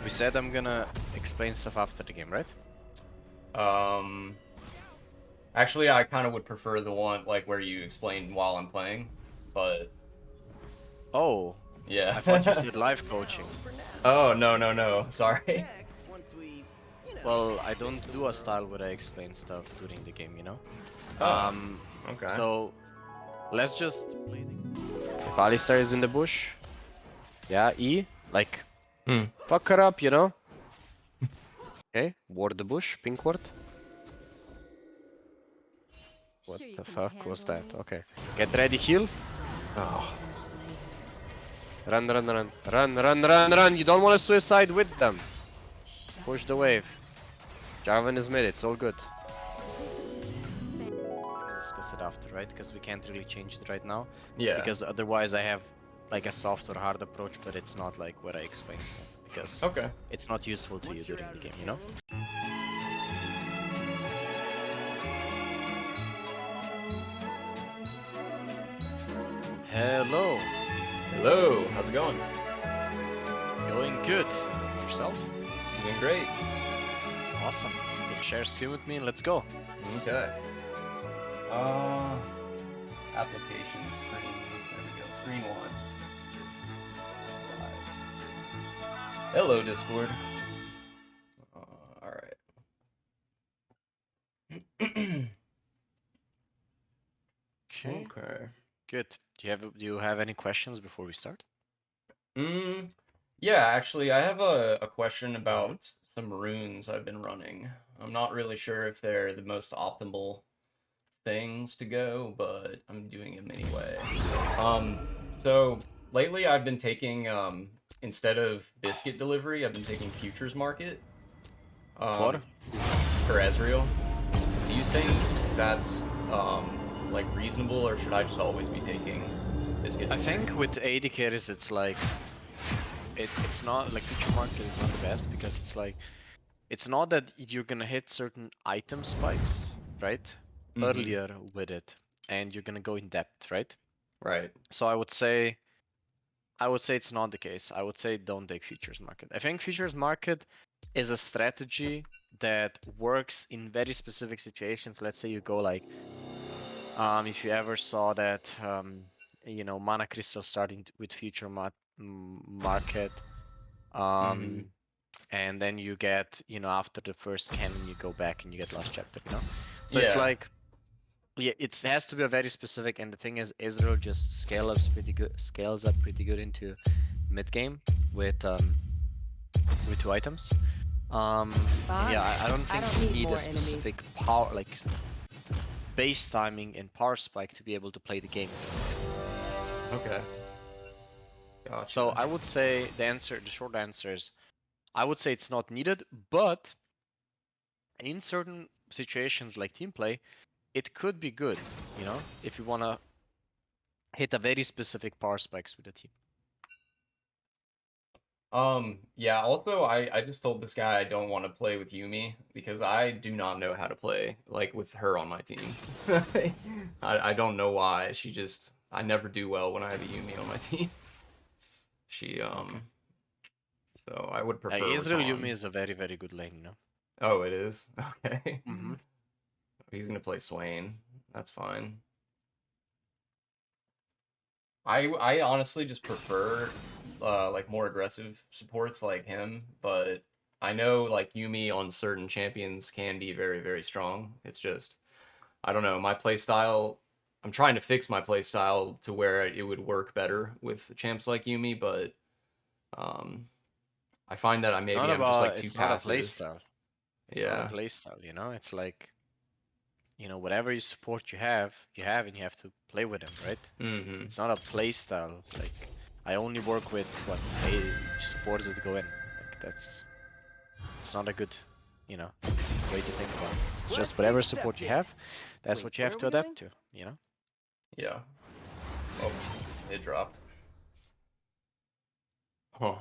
We said I'm gonna explain stuff after the game, right? Actually, I kind of would prefer the one like where you explain while I'm playing, but Oh, yeah. I thought you said live coaching. Oh, no. Sorry. Well, I don't do a style where I explain stuff during the game, you know? Oh, okay. So, let's just play the game. If Alistar is in the bush, yeah, E, like, fuck her up, you know? Okay, ward the bush, pink ward. What the fuck was that? Okay, get ready, heal. Oh. Run, run, run, run, run, run, run. You don't want to suicide with them. Push the wave. Jarvan is mid, it's all good. We'll discuss it after, right? Because we can't really change it right now. Yeah. Because otherwise I have like a soft or hard approach, but it's not like where I explain stuff. Because Okay. it's not useful to you during the game, you know? Hello. Hello. How's it going? Going good. Yourself? Doing great. Awesome. Can you share stream with me? Let's go. Okay. Application screens. There we go. Screen 1. Hello, Discord. All right. Okay. Okay. Good. Do you have any questions before we start? Yeah, actually, I have a question about some runes I've been running. I'm not really sure if they're the most optimal things to go, but I'm doing them anyway. So lately I've been taking, instead of biscuit delivery, I've been taking futures market. For Ezreal. Do you think that's, like reasonable, or should I just always be taking biscuit I delivery? think with AD carries it's like it's not like future market is not the best because it's like it's not that you're gonna hit certain item spikes, right? Earlier with it, and you're gonna go in depth, right? Right. So I would say it's not the case. I would say don't take futures market. I think futures market is a strategy that works in very specific situations. Let's say you go like if you ever saw that you know, mana crystal starting with future market and then you get, you know, after the first canon you go back and you get last chapter, you know? So it's like, yeah, it has to be a very specific, and the thing is Israel just scales up pretty good into mid game with 2 items. And yeah, I don't think you need a specific power, like base timing and power spike to be able to play the game. Okay. Gotcha. So I would say the short answer is, I would say it's not needed, but in certain situations like team play, it could be good, you know, if you wanna hit a very specific power spikes with the team. Yeah, also I just told this guy I don't want to play with Yumi because I do not know how to play like with her on my team. I don't know why. I never do well when I have a Yumi on my team. She so I would prefer Ezreal Rakan. Yumi is a very, very good lane, no? Oh, it is? Okay. Mm-hmm. He's gonna play Swain. That's fine. I honestly just prefer like more aggressive supports like him, but I know like Yumi on certain champions can be very, very strong. It's just I don't know, my playstyle. I'm trying to fix my playstyle to where it would work better with champs like Yumi, but I find that I'm just like too It's not a passive. playstyle. It's not a playstyle, you know? It's like, you know, whatever you support you have, and you have to play with them, right? It's not a playstyle. Like, I only work with what 8 supporters that go in. Like, it's not a good, you know, way to think about it. It's just whatever support you have, that's what you have to adapt to, you know? Yeah. Oh, it dropped. Huh.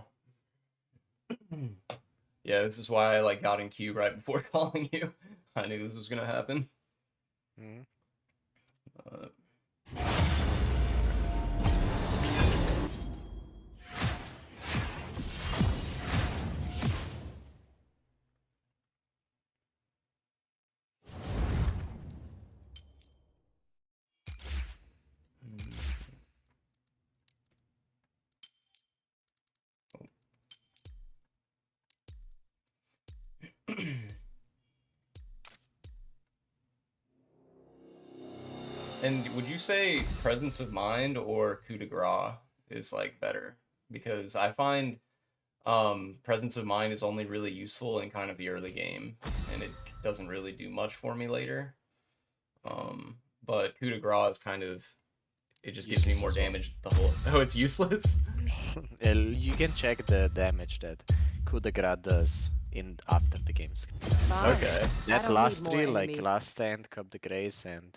Yeah, this is why I like got in queue right before calling you. I knew this was gonna happen. And would you say presence of mind or coup de grace is like better? Because I find presence of mind is only really useful in kind of the early game, and it doesn't really do much for me later. But coup de grace is kind of, it just gives me Useless more as well. damage the whole. Oh, it's useless. You can check the damage that coup de grace does in after the games. Fine. Okay. I That don't last need more three, like enemies. Last Stand, Cup de Grace, and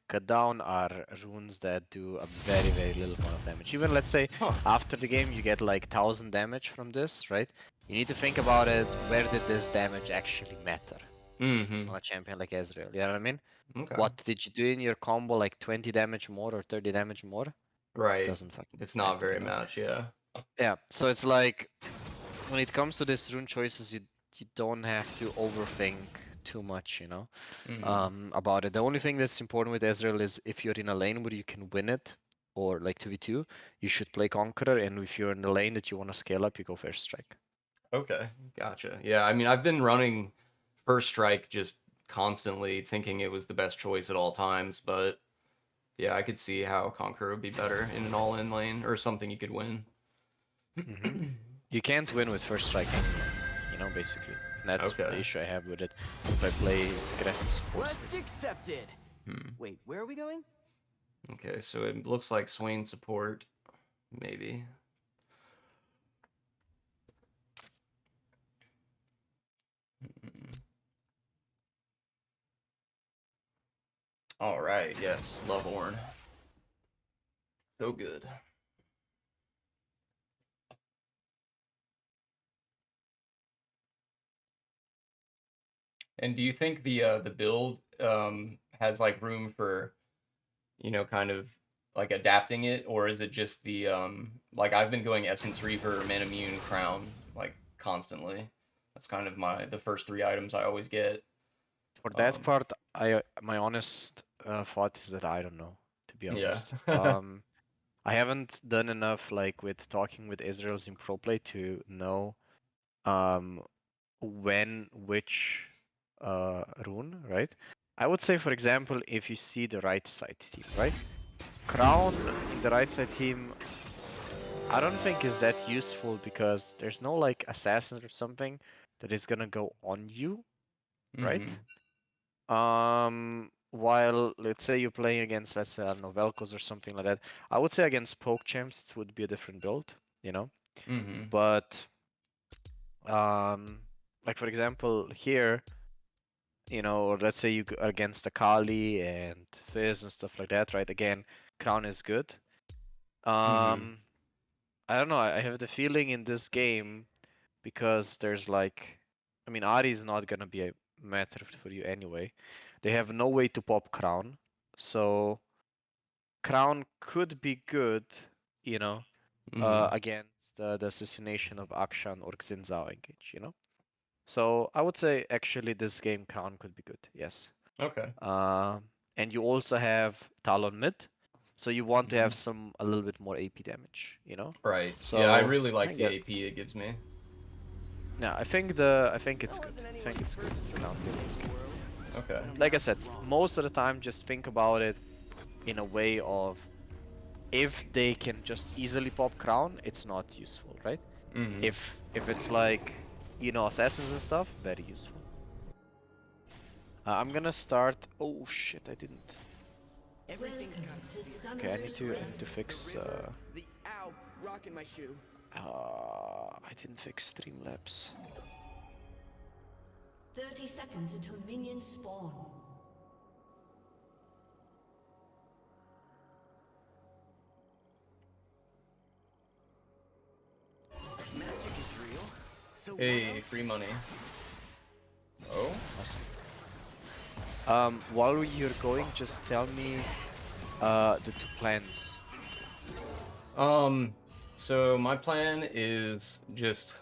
Cut Down, are runes that do a very, very little amount of damage. Even let's say Huh. after the game you get like 1000 damage from this, right? You need to think about it. Where did this damage actually matter Mm-hmm. on a champion like Ezreal? You know what I mean? Okay. What did you do in your combo? Like 20 damage more or 30 damage more? Right. Doesn't fucking It's not matter, very you know? much, yeah. Yeah. So it's like when it comes to this rune choices, you don't have to overthink too much, you know, Mm-hmm. about it. The only thing that's important with Ezreal is if you're in a lane where you can win it, or like 2v2, you should play Conqueror, and if you're in the lane that you want to scale up, you go First Strike. Okay, gotcha. Yeah, I mean, I've been running First Strike just constantly thinking it was the best choice at all times, but yeah, I could see how Conqueror would be better in an all-in lane or something you could win. You can't win with First Strike anyway, you know, basically. And that's the Okay. issue I have with it if I play aggressive supports. Quest accepted. Hmm. Wait, where are we going? Okay, so it looks like Swain support, maybe. All right, yes, Lovelorn. So good. And do you think the build has like room for, you know, kind of like adapting it, or is it just the like I've been going Essence Reaver, Manamune, Crown like constantly. That's kind of the first three items I always get. For that Um, part, my honest thought is that I don't know, to be yeah. honest. I haven't done enough like with talking with Israel's in pro play to know um when which rune, right? I would say, for example, if you see the right side team, right? Crown in the right side team, I don't think is that useful because there's no like assassin or something that is gonna go on you, right? Mm-hmm. While let's say you're playing against, let's say, I don't know, Vel'Koz or something like that, I would say against poke champs it would be a different build, you know. Mm-hmm. But um, like for example here, you know, or let's say you go against Akali and Fizz and stuff like that, right? Again, Crown is good. Mm-hmm. Um, I don't know. I have the feeling in this game because there's like, I mean, Ahri is not gonna be a matter for you anyway. They have no way to pop Crown, so Crown could be good, you know, Mm-hmm. against the assassination of Akshan or Xin Zhao engage, you know. So I would say actually this game Crown could be good, yes. Okay. Uh, and you also have Talon mid, so you want to Mm-hmm. have some a little bit more AP damage, you know. Right. Yeah, I So really I like think the that, AP it gives me. yeah, I think it's good. I think it's good Crown build this game. Okay. Like I said, most of the time just think about it in a way of if they can just easily pop Crown, it's not useful, right? Mm-hmm. If it's like, you know, assassins and stuff, very useful. I'm gonna start. Oh shit, I didn't. Everything's got Okay, I need to fix. the ow rock in my shoe. I didn't fix Streamlabs. 30 seconds until minions spawn. Magic is real. So what Hey, else? free money. Oh? Awesome. While you're going, just tell me the two plans. So my plan is just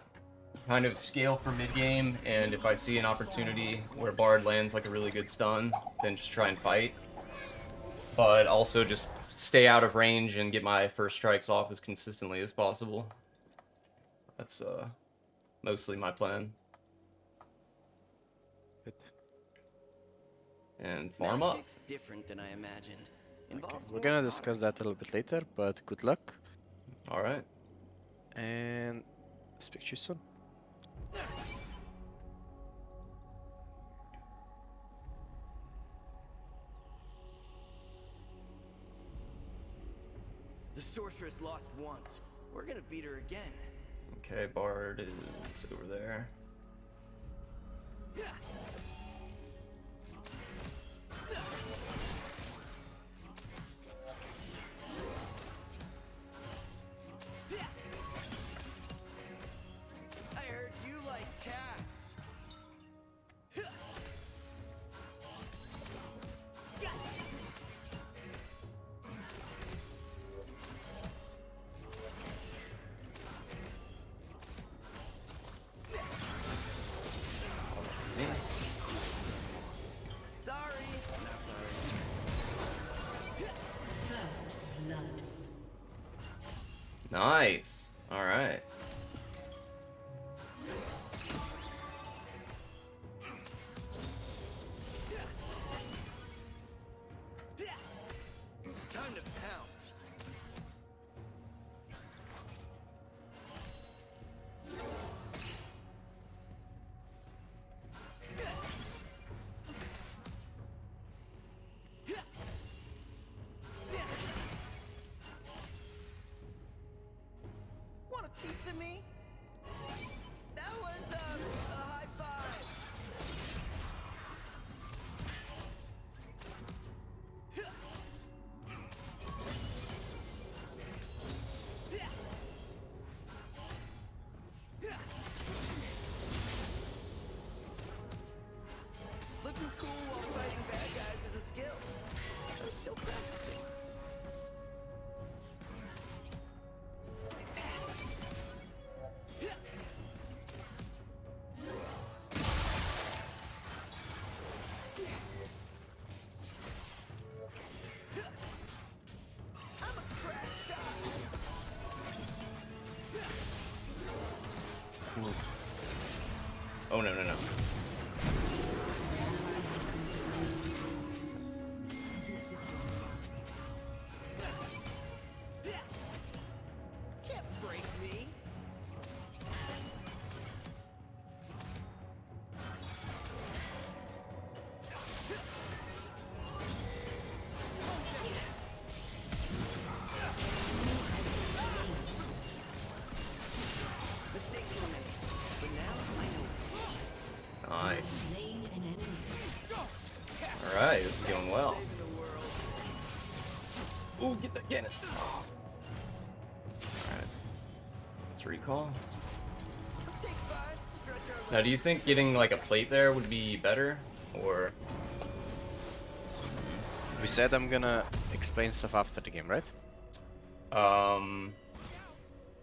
kind of scale for mid game, and if I see an opportunity where Bard lands like a really good stun, then just try and fight. But also just stay out of range and get my first strikes off as consistently as possible. That's mostly my plan. Good. And farm up. Magic's different than I imagined. Involves We're more gonna honor. discuss that a little bit later, but good luck All right. and speak to you soon. The sorceress lost once. We're gonna beat her again. Okay, Bard is over there. I heard you like cats. Sorry. First blood. Nice. All right. Time to pounce. Want a piece of me? That was a high five. Looking cool while fighting bad guys is a skill. I'm still practicing. I'm a crack shot. Oh no no no. Can't break me. Mistakes were made, but now I know. Nice. Slain an enemy. All right, this is going well. Saving the world. Ooh, get that cannon. All right. Let's recall. Take 5. Stretch our Now, do you think getting like a plate there would be better, or? We said I'm gonna explain stuff after the game, right?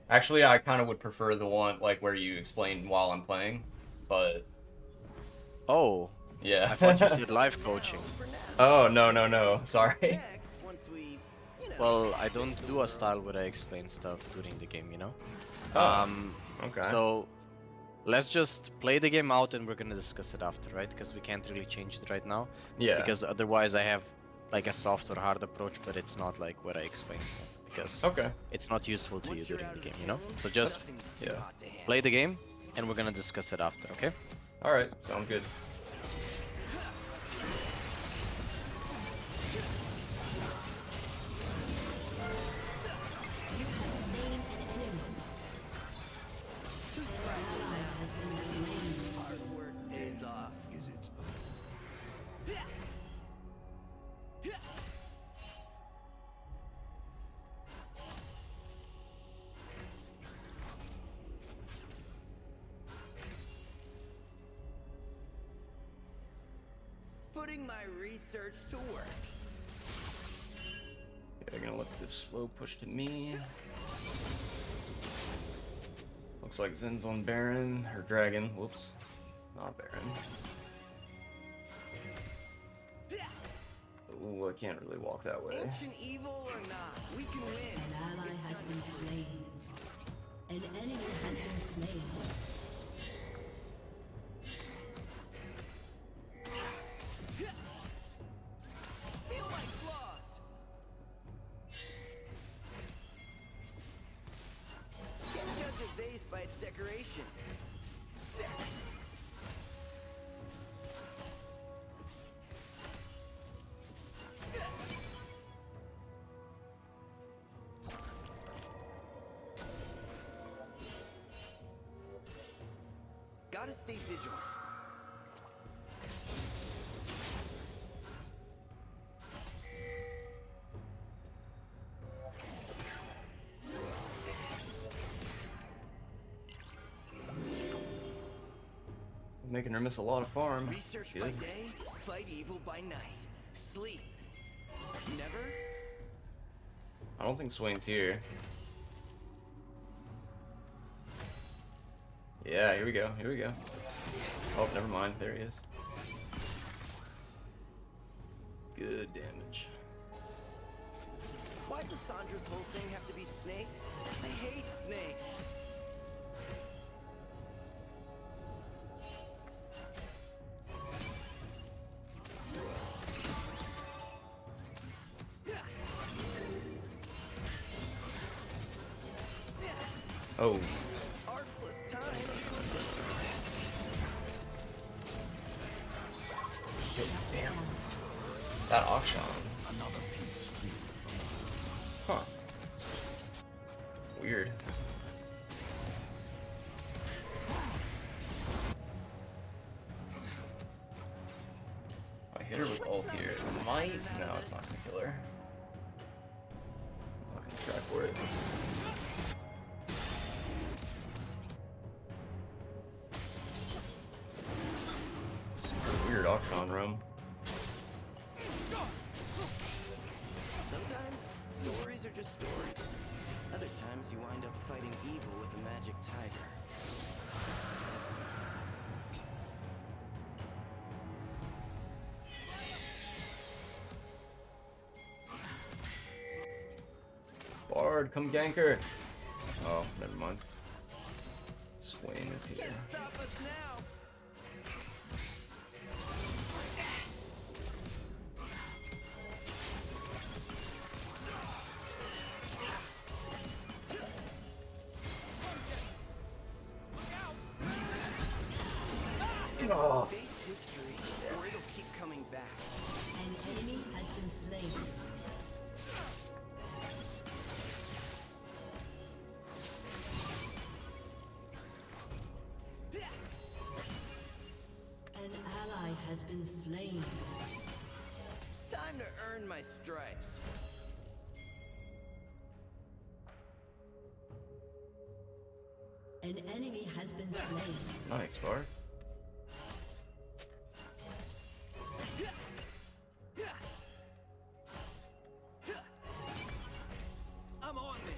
Actually, I kind of would prefer the one like where you explain while I'm playing, but Oh, yeah. I thought you said live coaching. for now. Oh no, sorry. Next, once we, you know. Well, I don't do a style where I explain stuff during the game, you know? Oh, okay. So let's just play the game out and we're gonna discuss it after, right? Because we can't really change it right now. Yeah. Because otherwise I have like a soft or hard approach, but it's not like where I explain stuff. Because Okay. it's not useful to you Once you're during out the of game, the you know? field, So just nothing's too yeah. hot to handle. play the game and we're gonna discuss it after, okay? All right. Sounds good. You have slain an enemy. An ally has been slain. Hard work pays off. Putting my research to work. Yeah, I'm gonna let this slow push to me. Looks like Zen's on Baron or Dragon. Whoops, not Baron. Ooh, I can't really walk that way. Ancient evil or not, we can win. An ally has been slain. An enemy has been slain. Feel my claws. Gotta stay vigilant. Making her miss a lot of farm. Research Good. by day, fight evil by night. Sleep. Never? I don't think Swain's here. Yeah, here we go. Here we go. Oh, never mind. There he is. Good damage. Why does Sandra's whole thing have to be snakes? I hate snakes. Oh, Artless time. damn. That auction. Huh. Weird. If I hit her with ult here, it might. No, it's not gonna kill her. I'm not gonna try for it. Super weird auction room. Sometimes stories are just stories. Other times you wind up fighting evil with a magic tiger. Bard, come gank her. Oh, never mind. Swain is here. Can't stop us now. Oh. Face history, or it'll keep coming back. An enemy has been slain. An ally has been slain. Time to earn my stripes. An enemy has been slain. Nice, Bard. I'm on this.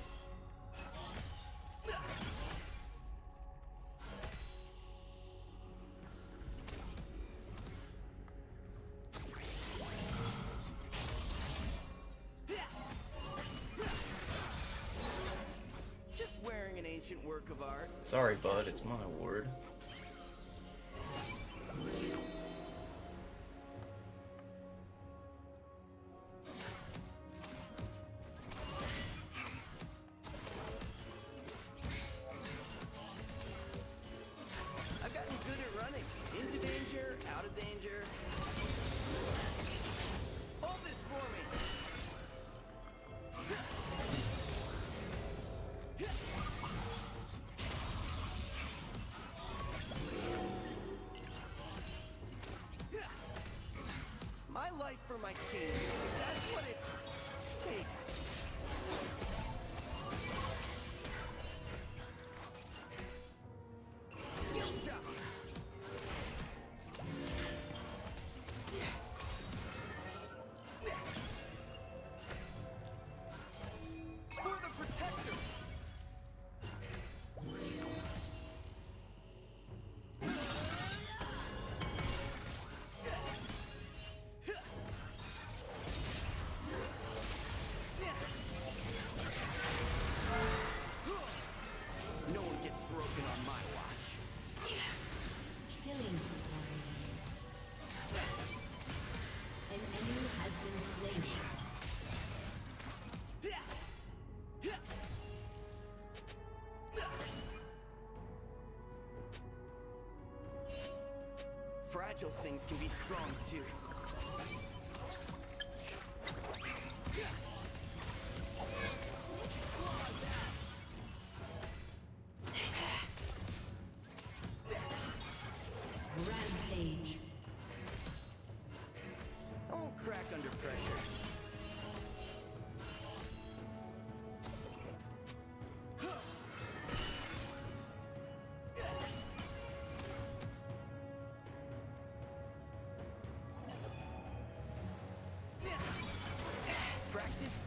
Just wearing an ancient work of art. Sorry, bud, it's my ward. I've gotten good at running. Into danger, out of danger. Hold this for me. My life for my team. That's what it takes. Skill shot. For the protector. No one gets broken on my watch. Killing spree. An enemy has been slain. Fragile things can be strong too.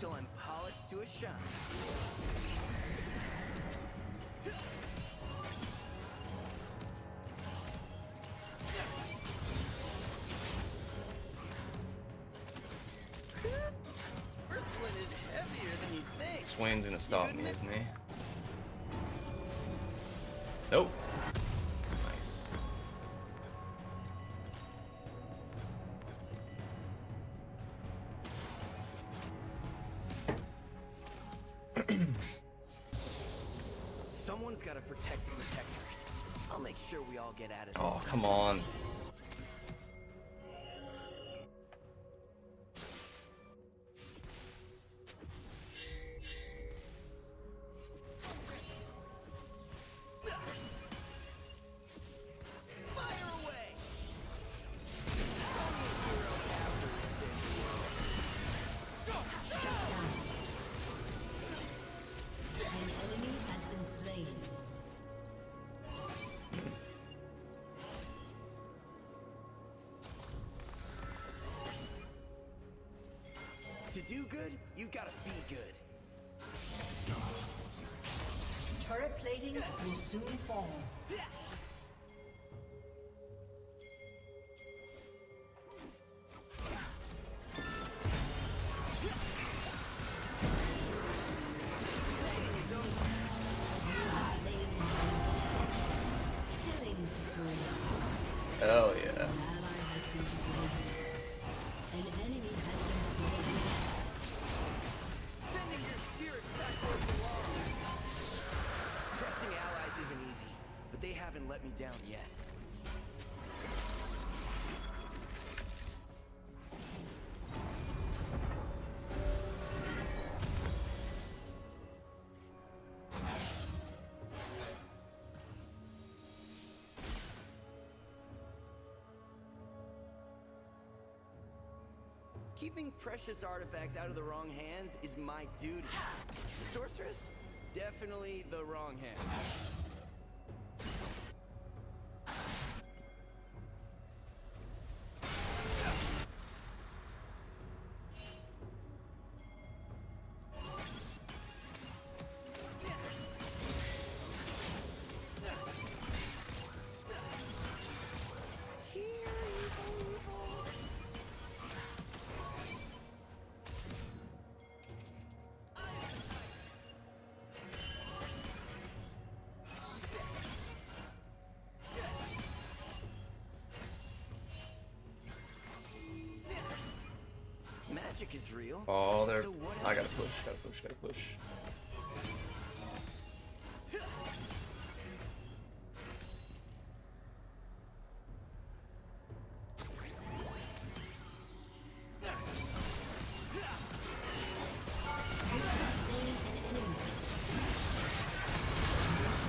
till I'm polished to a shine. First one is heavier than you think. Swain's gonna stop me, isn't he? Nope. Nice. Someone's got to protect the protectors. I'll make sure we all get out of this. Oh, come on. Fire away! An enemy has been slain. To do good, you've got to be good. Turret plating will soon fall. Killing spree. Hell yeah. An ally has been slain. An enemy has been slain. Sending your spirit back where it belongs. Trusting allies isn't easy, but they haven't let me down yet. Keeping precious artifacts out of the wrong hands is my duty. The sorceress? Definitely the wrong hand. Magic is real. Oh, there. So what I else? gotta push.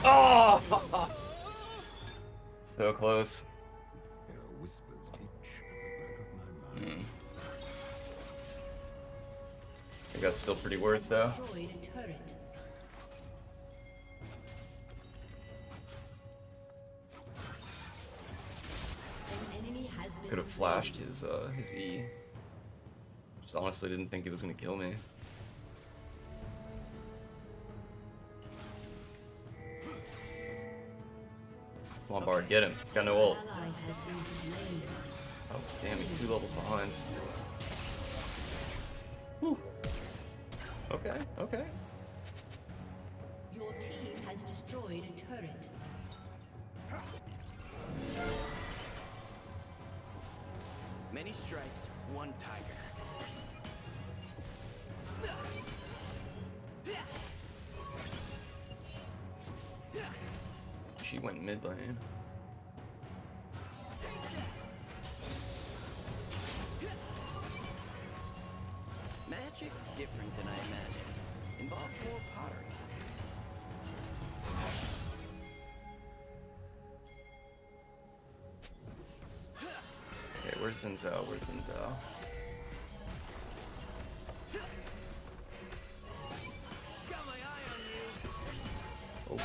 Oh! So close. I think that's still pretty worth though. Destroyed a turret. An enemy has been Could have slain. flashed his E. Just honestly didn't think it was gonna kill me. Come on, Bard, get him. He's got no ult. Ally has been slain. Oh, damn, he's 2 levels behind. Whew. Okay, okay. Your team has destroyed a turret. Many stripes, one tiger. She went mid lane. Magic's different than I imagined. Involves more pottery. Okay, where's Zinzao? Where's Zinzao? Got my eye on you. Oh.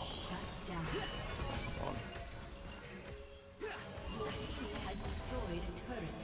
Shut down. Come on. Your team has destroyed a turret.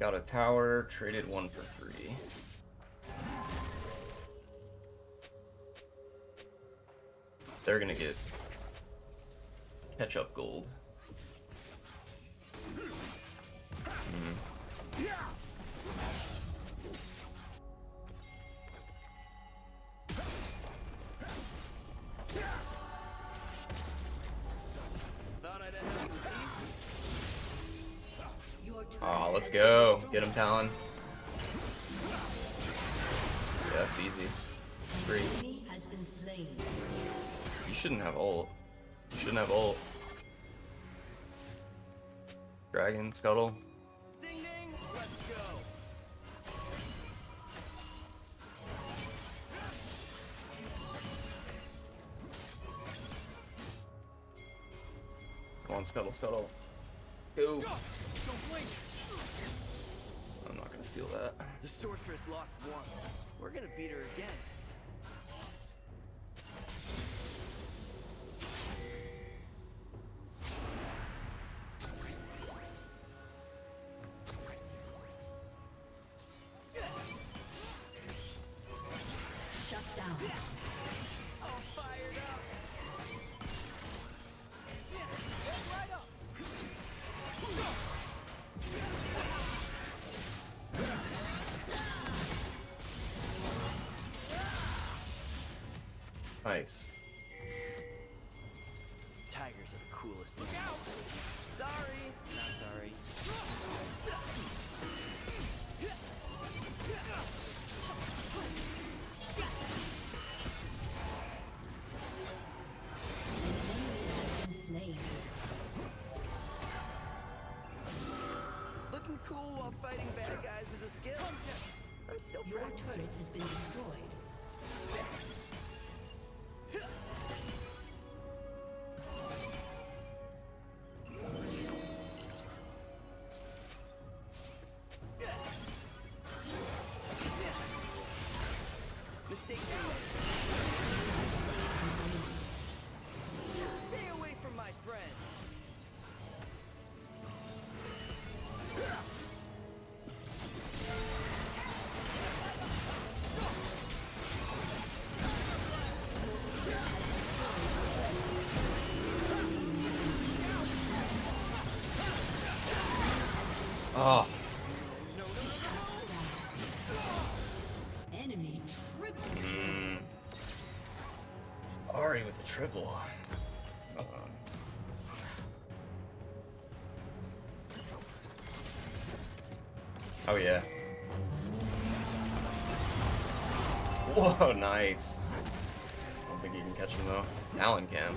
Got a tower, traded one for free. They're gonna get catch-up gold. Thought I'd end up in pieces. Your turret Oh, let's has been go. destroyed. Get him, Talon. Yeah, that's easy. Free. Enemy has been slain. You shouldn't have ult. You shouldn't have ult. Dragon, Scuttle. Ding ding, let's go. Come on, Scuttle, Scuttle. Go. Don't blink. I'm not gonna steal that. The sorceress lost once. We're gonna beat her again. Shut down. All fired up. Right up. Nice. Tigers are the coolest. Look out! Sorry, not sorry. Been slain. Looking cool while fighting bad guys is a skill. I'm still Your practicing. turret has been destroyed. Mistakes are made. Stay away from my friends. Oh, Enemy triple. Ari with the triple. Oh yeah. Whoa, nice. I don't think you can catch him though. Talon can.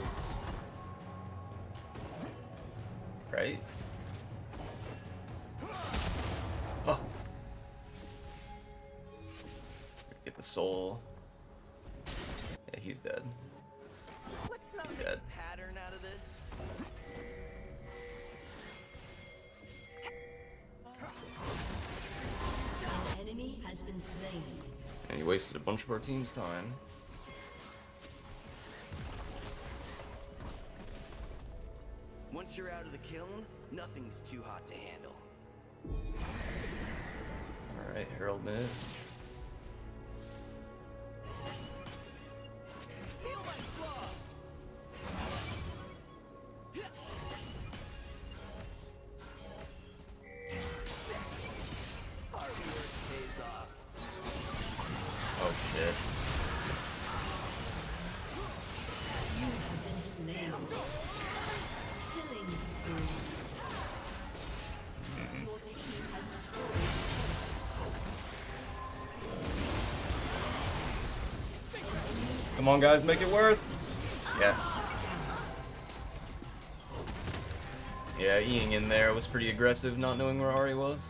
Right? Oh. Get the soul. Yeah, he's dead. Let's not He's make dead. a pattern out of this. An enemy has been slain. And he wasted a bunch of our team's time. Once you're out of the kiln, nothing's too hot to handle. Alright, Herald mid. Feel my claws! Hard work pays off. Oh shit. You have been slain. Killing spree. Your team has destroyed. Come on guys, make it worth. Yes. Yeah, Eing in there was pretty aggressive, not knowing where Ari was.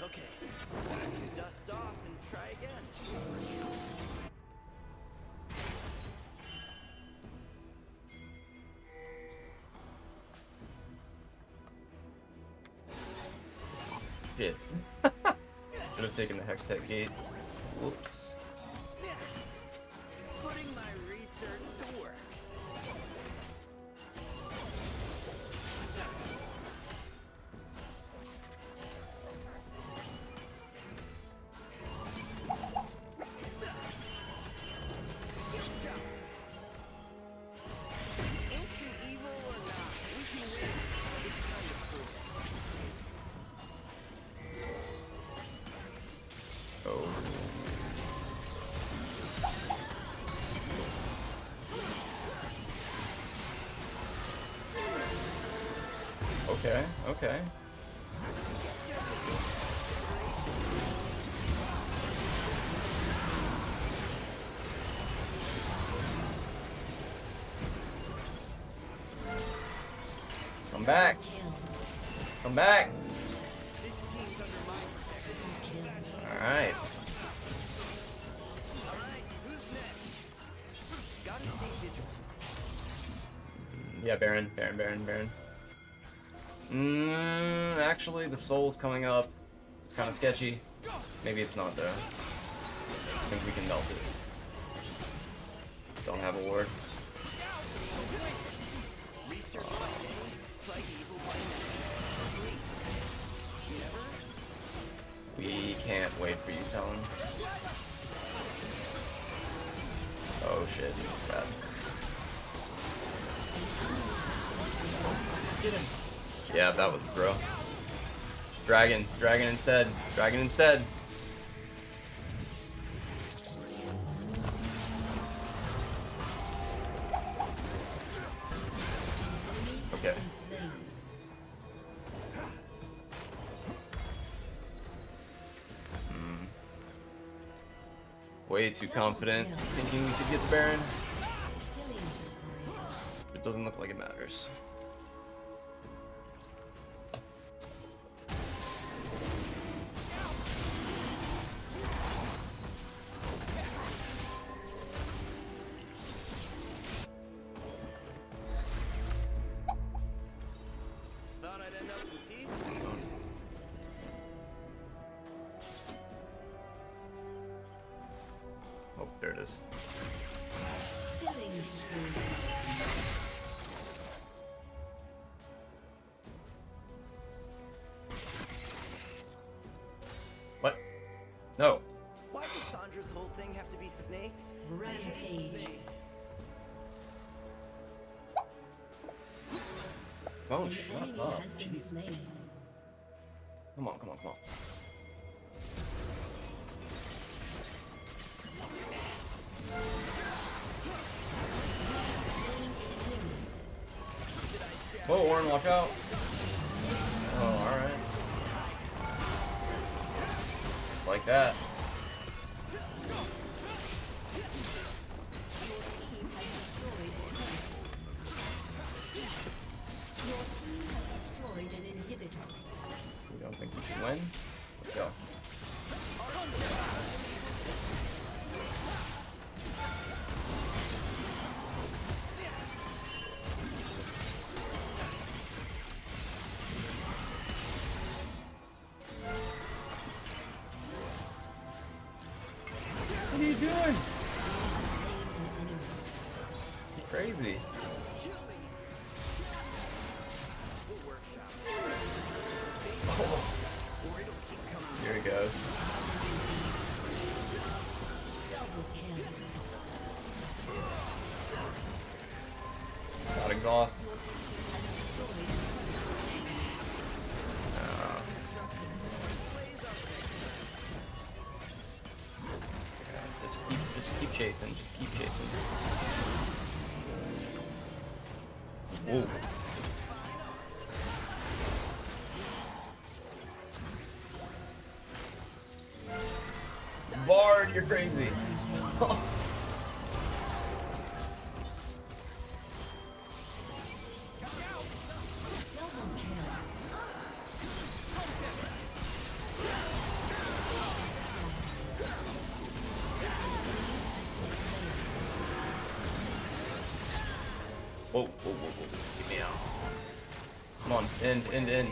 Okay, dust off and try again. Shit. Should have taken the Hex Tech Gate. Whoops. Putting my research to work. Ancient evil or not, we can win. It's time to prove it. Oh. Okay, okay. Come back. Come back. This team's under my protection. Alright. Alright, who's next? Gotta stay vigilant. Yeah, Baron. Actually, the soul's coming up. It's kind of sketchy. Maybe it's not, though. I think we can melt it. Don't have a ward. Research by day, fight evil by night. Sleep. Never? We can't wait for you, Talon. Oh shit, this is bad. Yeah, that was the throw. Dragon instead. Dragon instead. Okay. Way too confident, thinking we could get the Baron. It doesn't look like it matters. Thought I'd end up in peace. Oh, there it is. Killing spree. What? No. Why does Sandra's whole thing have to be snakes? Rampage. Oh, An shut enemy up. has been Jeez. slain. Come on, come on, come on. Whoa, Warren, watch out. Oh, alright. Just like that. Your team has destroyed an inhibitor. We don't think we should win? Let's go. What are you doing? Crazy. Here he goes. Double kill. Got exhaust. Just keep chasing. Just keep chasing. Whoa. Bard, you're crazy. Whoa, whoa, whoa, whoa. Get me out. Come on, end.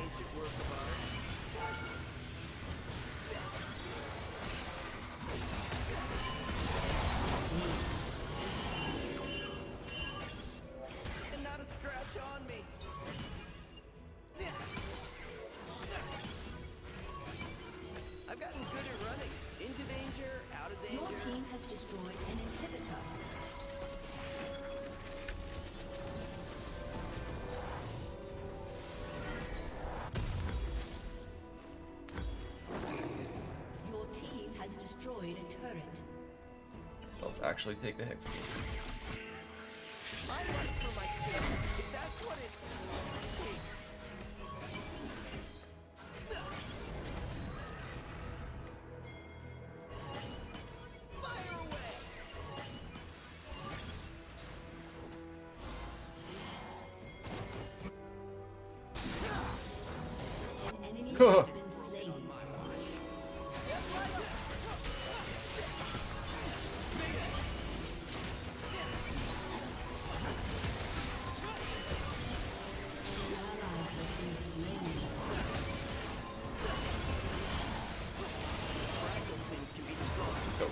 let's actually take the Hex. My life for my kids, if that's what it takes. Fire away! An enemy has been slain. Ally has been slain. Fragile things can be destroyed. Go.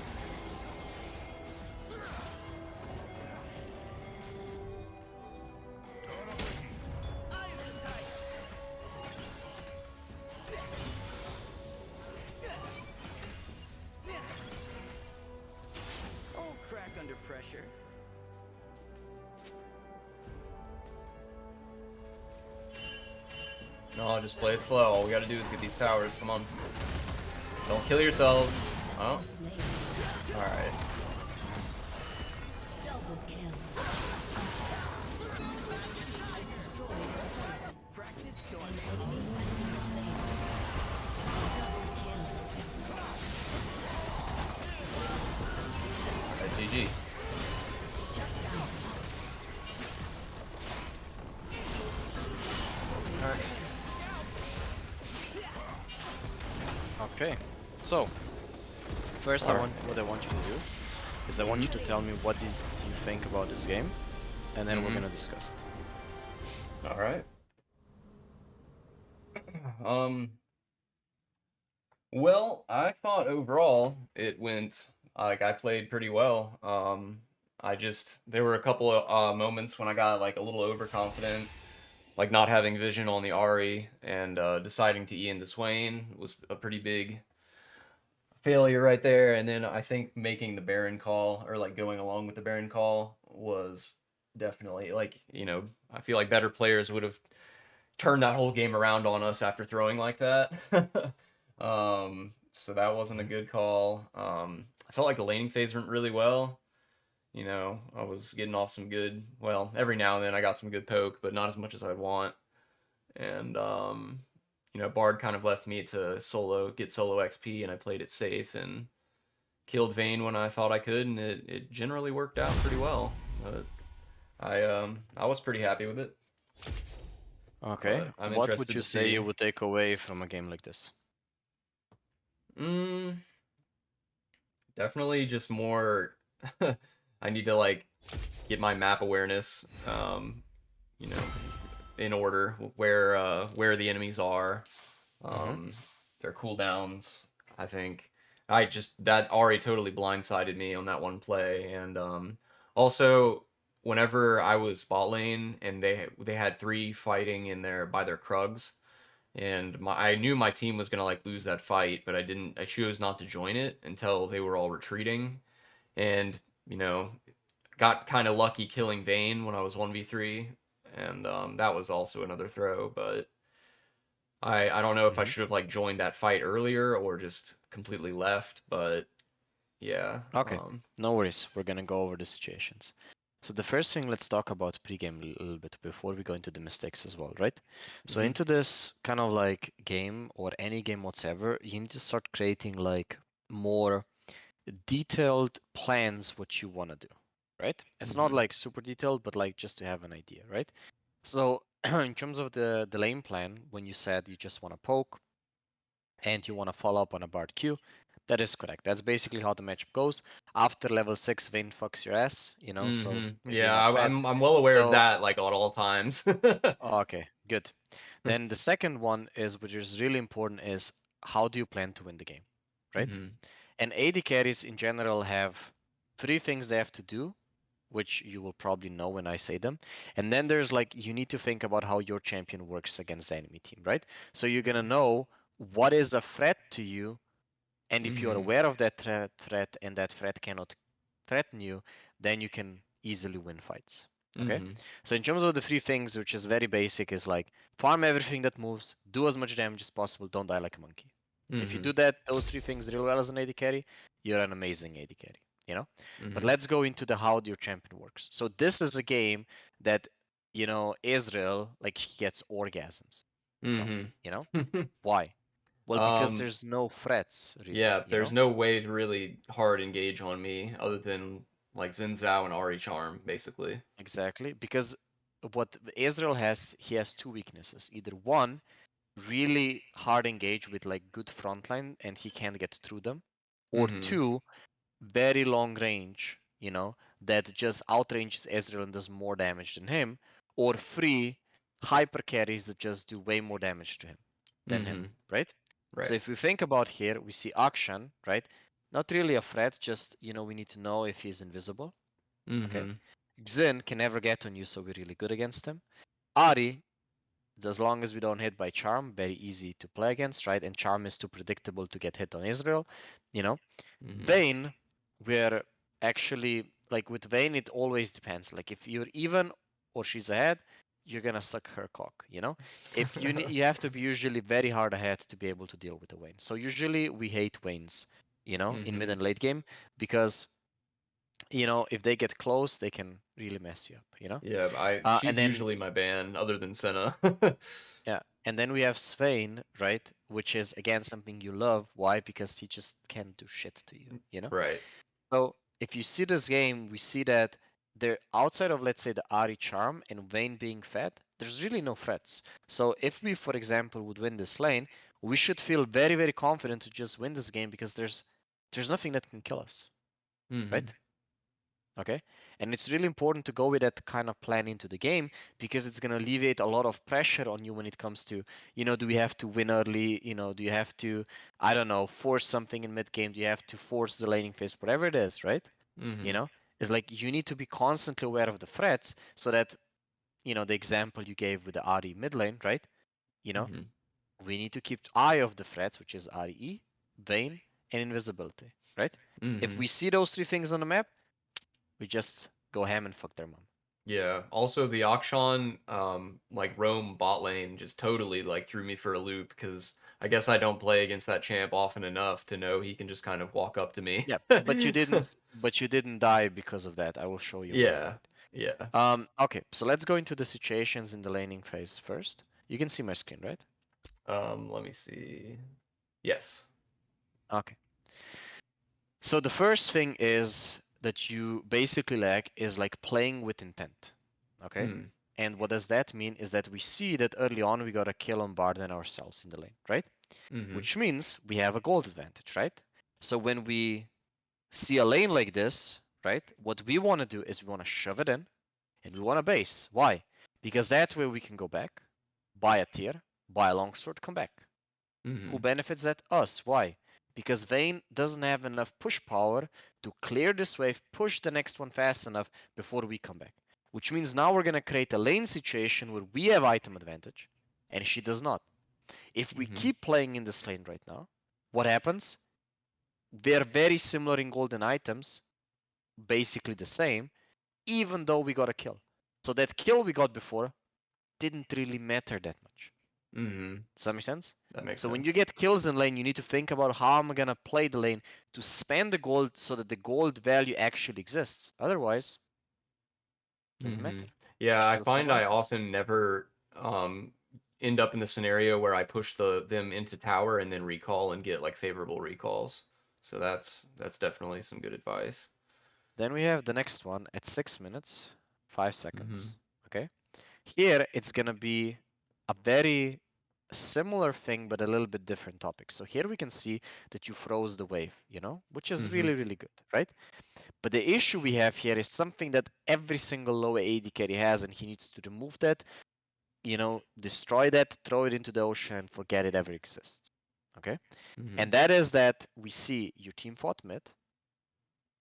Eye of the tiger. Oh, crack under pressure. No, just play it slow. All we gotta do is get these towers. Come on. Don't kill yourselves. Oh, Slain. alright. Double kill. Has destroyed a turret. Practice An killing. enemy has been slain. Double kill. Alright, GG. Okay, so first Alright. what I want you to do is I want you to tell me what did you think about this game, and then we're gonna discuss it. Alright. Well, I thought overall it went, like, I played pretty well. There were a couple of moments when I got like a little overconfident, like not having vision on the Ari and deciding to E into Swain was a pretty big failure right there. And then I think making the Baron call, or like going along with the Baron call, was definitely, like, I feel like better players would have turned that whole game around on us after throwing like that. So that wasn't a good call. I felt like the laning phase went really well. I was getting off some good, well, every now and then I got some good poke, but not as much as I'd want. And, Bard kind of left me to get solo XP, and I played it safe and killed Vayne when I thought I could, and it generally worked out pretty well. But I was pretty happy with it. Okay, I'm what would interested you to say see. you would take away from a game like this? Definitely just more. I need to like get my map awareness, in order, where the enemies are, their cooldowns. I think that Ari totally blindsided me on that one play, and also whenever I was bot lane and they had 3 fighting by their Krugs, and I knew my team was gonna like lose that fight, but I chose not to join it until they were all retreating, and got kind of lucky killing Vayne when I was 1v3, and that was also another throw, but I don't know if I should have like joined that fight earlier or just completely left, but yeah. Okay, no worries. We're gonna go over the situations. So the first thing, let's talk about pregame a little bit before we go into the mistakes as well, right? So into this kind of like game or any game whatsoever, you need to start creating like more detailed plans what you want to do, right? It's not like super detailed, but like just to have an idea, right? So in terms of the lane plan, when you said you just want to poke and you want to follow up on a Bard Q, that is correct. That's basically how the matchup goes. After level 6, Vayne fucks your ass, so if you're yeah, not fed. I'm well aware of So- that, like, at all times. Okay, good. Then the second one is, which is really important, is how do you plan to win the game, right? And AD carries in general have 3 things they have to do, which you will probably know when I say them. And then there's like, you need to think about how your champion works against the enemy team, right? So you're gonna know what is a threat to you, and if you're aware of that threat and that threat cannot threaten you, then you can easily win fights. Okay? So in terms of the 3 things, which is very basic, is like farm everything that moves, do as much damage as possible, don't die like a monkey. If you do that, those 3 things real well as an AD carry, you're an amazing AD carry. you know. But Mhm. let's go into the how your champion works. So this is a game that, you know, Israel, like, he gets orgasms from, Mhm. you know. Why? Well, because um, there's no threats really, yeah, you there's know. no way to really hard engage on me other than like Xin Zhao and Ari Charm, basically. Exactly, because what Israel has, he has two weaknesses. Either one, really hard engage with like good frontline and he can't get through them, or Mhm. two, very long range, you know, that just outranges Ezreal and does more damage than him, or three, hyper carries that just do way more damage to him than him, Mhm. right? So Right. if we think about here, we see Akshan, right? Not really a threat, just, you know, we need to know if he's invisible, okay? Mhm. Xin can never get on you, so we're really good against him. Ari, as long as we don't hit by Charm, very easy to play against, right? And Charm is too predictable to get hit on Israel, you know? Mhm. Vayne, we're actually like with Vayne, it always depends. Like if you're even or she's ahead, you're gonna suck her cock, you know? If you need, you have to be usually very hard ahead to be able to deal with the Vayne. So usually we hate Vaynes, you know, in mid Mhm. and late game because, you know, if they get close, they can really mess you up, you know? Yeah, And she's then usually my ban other than Senna. yeah, and then we have Swain, right? Which is again something you love. Why? Because he just can't do shit to you, you know? Right. So if you see this game, we see that there outside of let's say the Ari charm and Vayne being fed, there's really no threats. So if we, for example, would win this lane, we should feel very, very confident to just win this game because there's nothing that can kill us, Mhm. right? Okay. And it's really important to go with that kind of plan into the game because it's going to alleviate a lot of pressure on you when it comes to, you know, do we have to win early? You know, do you have to, I don't know, force something in mid game? Do you have to force the laning phase? Whatever it is, right? You Mhm. know, it's like you need to be constantly aware of the threats so that, you know, the example you gave with the RE mid lane, right? You know, Mhm. we need to keep eye of the threats, which is RE, Vayne, and invisibility, right? If Mhm. we see those three things on the map, we just go ham and fuck their mom. Yeah. Also, the Akshan, like roam bot lane just totally like threw me for a loop because I guess I don't play against that champ often enough to know he can just kind of walk up to me. Yeah, but you didn't die because of that. I will show you why you Yeah. died. Yeah. Okay, so let's go into the situations in the laning phase first. You can see my screen, right? Let me see. Yes. Okay. So the first thing is that you basically lack is like playing with intent. Okay? Mm. And what does that mean is that we see that early on we got a kill on Bard and ourselves in the lane, right? Mhm. Which means we have a gold advantage, right? So when we see a lane like this, right? What we want to do is we want to shove it in and we want to base. Why? Because that way we can go back, buy a tier, buy a longsword, come back. Who Mhm. benefits that? Us. Why? Because Vayne doesn't have enough push power to clear this wave, push the next one fast enough before we come back. Which means now we're going to create a lane situation where we have item advantage and she does not. If we Mhm. keep playing in this lane right now, what happens? They're very similar in golden items, basically the same, even though we got a kill. So that kill we got before didn't really matter that much. Mhm. Does that make sense? That makes So when you sense. get kills in lane, you need to think about how am I gonna play the lane to spend the gold so that the gold value actually exists. Otherwise, it doesn't matter. Mhm. Yeah, Just I kill some find I items. often never end up in the scenario where I push them into tower and then recall and get like favorable recalls. So that's definitely some good advice. Then we have the next one at 6 minutes, 5 Mhm. seconds. Okay. Here it's gonna be a very similar thing but a little bit different topic. So here we can see that you froze the wave, you know, which is Mhm. really, really good, right? But the issue we have here is something that every single low AD carry has, and he needs to remove that, you know, destroy that, throw it into the ocean, forget it ever exists. Okay? And Mhm. that is that we see your team fought mid,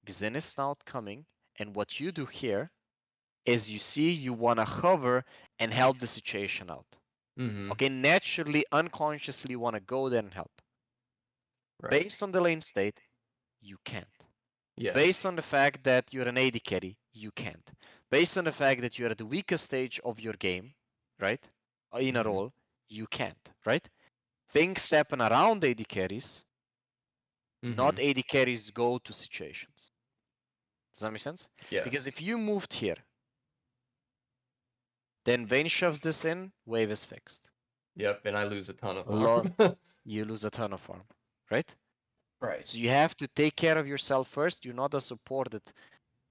Xin is now coming, and what you do here is you see you want to hover and help the situation out. Mhm. Okay, naturally, unconsciously, you want to go there and help. Right. Based on the lane state, you can't. Yes. Based on the fact that you're an AD carry, you can't. Based on the fact that you're at the weakest stage of your game, right? In a Mhm. role, you can't, right? Things happen around AD carries, not Mhm. AD carries go to situations. Does that make sense? Yes. Because if you moved here, then Vayne shoves this in, wave is fixed. Yep, and I lose a ton of Lo- farm. You lose a ton of farm, right? Right. So you have to take care of yourself first. You're not a support that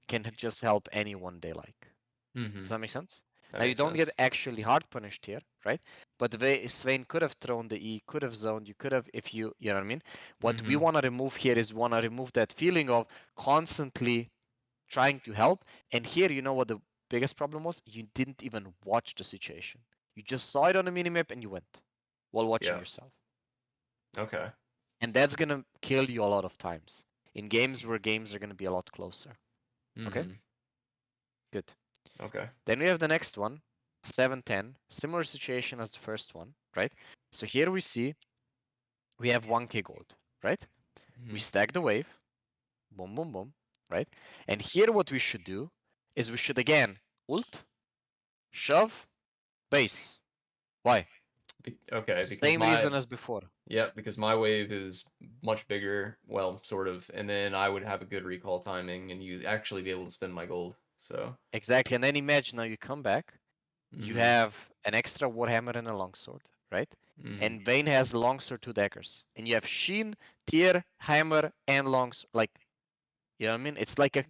can just help anyone they like. Mm-hmm. Does that make sense? That Now you makes don't sense. get actually hard punished here, right? But Swain could have thrown the E, could have zoned, you could have, if you know what I mean? What we Mhm. want to remove here is we want to remove that feeling of constantly trying to help. And here, you know what the biggest problem was? You didn't even watch the situation. You just saw it on the minimap and you went while watching Yeah. yourself. Okay. And that's going to kill you a lot of times in games where games are going to be a lot closer. Okay? Mhm. Good. Okay. Then we have the next one, 7-10, similar situation as the first one, right? So here we see we have 1k gold, right? We Mhm. stack the wave, boom, boom, boom, right? And here what we should do is we should again ult, shove, base. Why? Okay, because Same my reason as before. because my wave is much bigger, well, sort of, and then I would have a good recall timing and you actually be able to spend my gold. So, Exactly. And then imagine now you come back, you mhm. have an extra warhammer and a longsword, right? Mhm. And Vayne has longsword 2 daggers. And you have Sheen, Tier, Hammer, and longsword. Like, you know what I mean? It's like a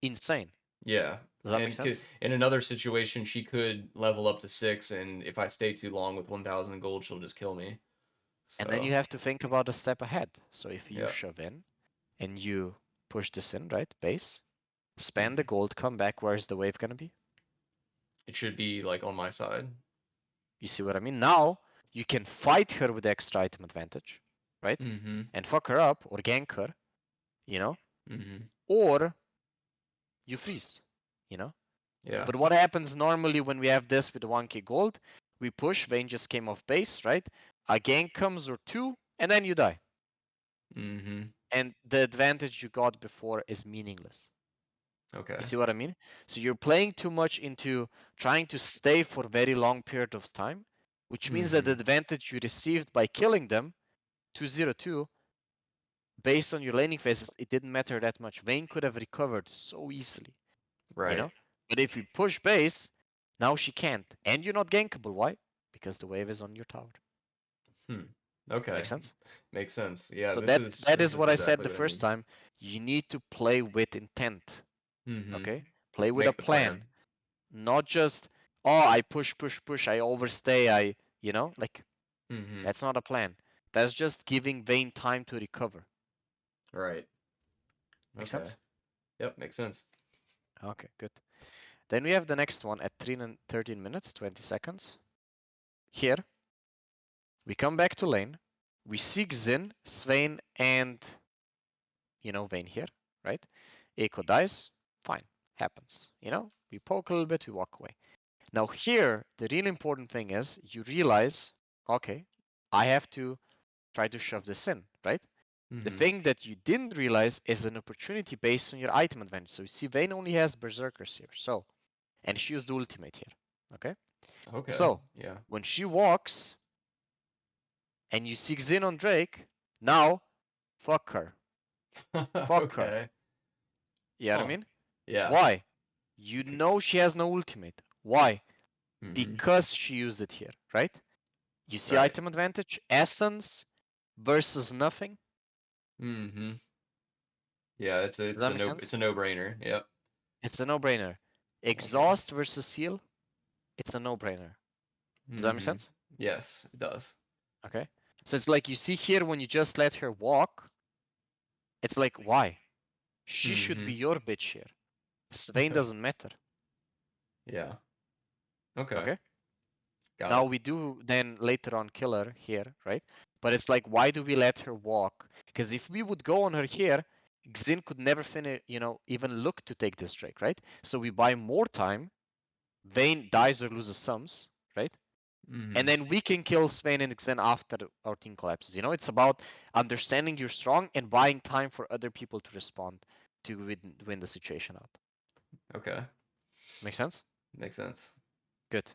insane. Yeah. Does that make And sense? in another situation, she could level up to 6, and if I stay too long with 1,000 gold, she'll just kill me. And then you So, have to think about a step ahead. So if you yeah. shove in and you push this in, right? Base, spend the Mhm. gold, come back, where's the wave gonna be? It should be like on my side. You see what I mean? Now you can fight her with extra item advantage, right? Mhm. And fuck her up or gank her, you know? Mhm. Or you freeze, you know? Yeah. But what happens normally when we have this with the 1k gold? We push, Vayne just came off base, right? A gank comes or two, and then you die. Mhm. And the advantage you got before is meaningless. Okay. You see what I mean? So you're playing too much into trying to stay for a very long period of time, which means that the Mhm. advantage you received by killing them 202 based on your laning phases, it didn't matter that much. Vayne could have recovered so easily, you Right. know? But if you push base, now she can't. And you're not gankable. Why? Because the wave is on your tower. Hmm. Okay. Make sense? Makes sense. Yeah, So this that this is is what I said exactly the what I first need. time. You need to play with intent. Mhm. Okay? Play with a Make the plan. plan. Not just, oh, I push, push, push, I overstay, like Mhm. that's not a plan. That's just giving Vayne time to recover. Right. Make Okay. sense? Yep, makes sense. Okay, good. Then we have the next one at 13 minutes, 20 seconds. Here, we come back to lane. We seek Xin, Swain, and, Vayne here, right? Echo dies. Fine. Happens. We poke a little bit, we walk away. Now here, the really important thing is you realize, okay, I have to try to shove this in, right? The Mhm. thing that you didn't realize is an opportunity based on your item advantage. So you see Vayne only has Berserkers here. So, and she used the ultimate here. Okay? Okay. So, Yeah. when she walks and you seek Xin on Drake, now fuck her. Fuck her. Okay. You know what I Huh. mean? Yeah. Why? You know she has no ultimate. Why? Mhm. Because she used it here, right? You see Right. item advantage, essence versus nothing. Mhm. Yeah, Does that make it's sense? a no-brainer. Yep. It's a no-brainer. Okay. Exhaust versus heal, it's a no-brainer. Does that make Mhm. sense? Yes, it does. Okay. So it's like you see here when you just let her walk, it's like, why? She should be Mhm. your bitch here. Swain doesn't matter. Yeah. Okay. Okay. Got Now it. we do then later on kill her here, right? But it's like, why do we let her walk? Because if we would go on her here, Xin could never finish, even look to take this Drake, right? So we buy more time. Vayne dies or loses sums, right? And Mhm. then we can kill Swain and Xin after our team collapses. It's about understanding you're strong and buying time for other people to respond to win the situation out. Okay. Make sense? Makes sense. Good.